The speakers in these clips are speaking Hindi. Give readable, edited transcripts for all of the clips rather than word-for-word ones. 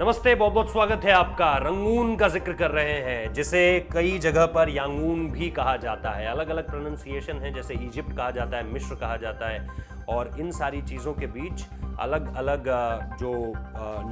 नमस्ते, बहुत बहुत स्वागत है आपका। रंगून का जिक्र कर रहे हैं, जिसे कई जगह पर यांगून भी कहा जाता है। अलग अलग प्रोनाउंसिएशन है, जैसे इजिप्ट कहा जाता है, मिस्र कहा जाता है, और इन सारी चीज़ों के बीच अलग अलग जो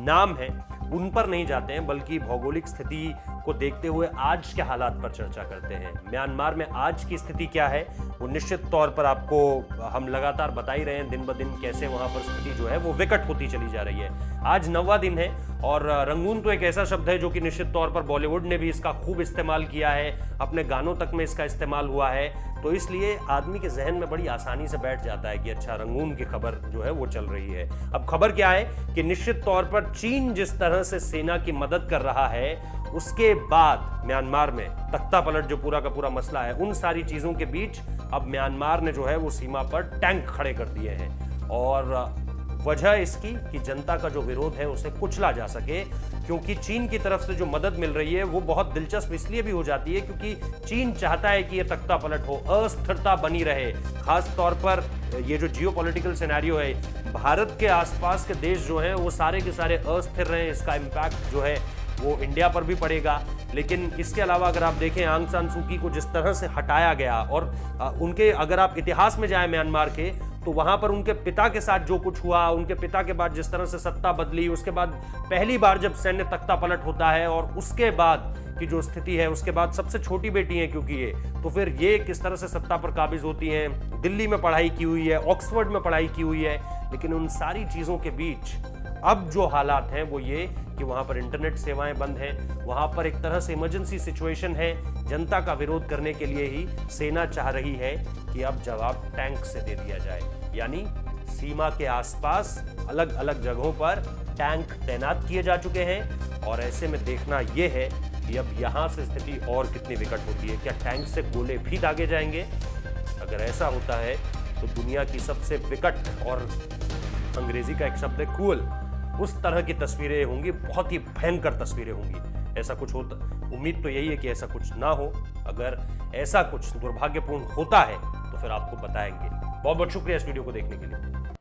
नाम हैं उन पर नहीं जाते हैं, बल्कि भौगोलिक स्थिति को देखते हुए आज के हालात पर चर्चा करते हैं। म्यांमार में आज की स्थिति क्या है वो निश्चित तौर पर आपको हम लगातार बता ही रहे हैं, दिन ब दिन कैसे वहाँ पर स्थिति जो है वो विकट होती चली जा रही है। आज 9वां दिन है और रंगून तो एक ऐसा शब्द है जो कि निश्चित तौर पर बॉलीवुड ने भी इसका खूब इस्तेमाल किया है, अपने गानों तक में इसका इस्तेमाल हुआ है, तो इसलिए आदमी के जहन में बड़ी आसानी से बैठ जाता है कि अच्छा, रंगून की खबर जो है वो चल रही है। अब खबर क्या है कि निश्चित तौर पर चीन जिस तरह से सेना की मदद कर रहा है, उसके बाद म्यांमार में तख्ता पलट जो पूरा का पूरा मसला है, उन सारी चीजों के बीच अब म्यांमार ने जो है वो सीमा पर टैंक खड़े कर दिए हैं। और वजह इसकी कि जनता का जो विरोध है उसे कुचला जा सके, क्योंकि चीन की तरफ से जो मदद मिल रही है वो बहुत दिलचस्प इसलिए भी हो जाती है क्योंकि चीन चाहता है कि ये तख्ता पलट हो, अस्थिरता बनी रहे। खास तौर पर ये जो जियोपॉलिटिकल सिनेरियो है, भारत के आसपास के देश जो हैं वो सारे के सारे अस्थिर रहे, इसका इम्पैक्ट जो है वो इंडिया पर भी पड़ेगा। लेकिन इसके अलावा अगर आप देखें आंग सान सू की को जिस तरह से हटाया गया, और उनके अगर आप इतिहास में जाएं म्यांमार के, तो वहां पर उनके पिता के साथ जो कुछ हुआ, उनके पिता के बाद जिस तरह से सत्ता बदली, उसके बाद पहली बार जब सैन्य तख्ता पलट होता है और उसके बाद की जो स्थिति है, उसके बाद सबसे छोटी बेटी है क्योंकि ये, तो फिर ये किस तरह से सत्ता पर काबिज होती हैं। दिल्ली में पढ़ाई की हुई है, ऑक्सफोर्ड में पढ़ाई की हुई है, लेकिन उन सारी चीजों के बीच अब जो हालात हैं वो ये कि वहां पर इंटरनेट सेवाएं बंद हैं, वहां पर एक तरह से इमरजेंसी सिचुएशन है। जनता का विरोध करने के लिए ही सेना चाह रही है कि अब जवाब टैंक से दे दिया जाए, यानी सीमा के आसपास अलग अलग जगहों पर टैंक तैनात किए जा चुके हैं। और ऐसे में देखना यह है कि अब यहां से स्थिति और कितनी विकट होती है। क्या टैंक से गोले भी दागे जाएंगे? अगर ऐसा होता है तो दुनिया की सबसे विकट, और अंग्रेजी का एक शब्द है क्रूअल, उस तरह की तस्वीरें होंगी, बहुत ही भयंकर तस्वीरें होंगी। ऐसा कुछ होता, उम्मीद तो यही है कि ऐसा कुछ ना हो। अगर ऐसा कुछ दुर्भाग्यपूर्ण होता है तो फिर आपको बताएंगे। बहुत बहुत शुक्रिया इस वीडियो को देखने के लिए।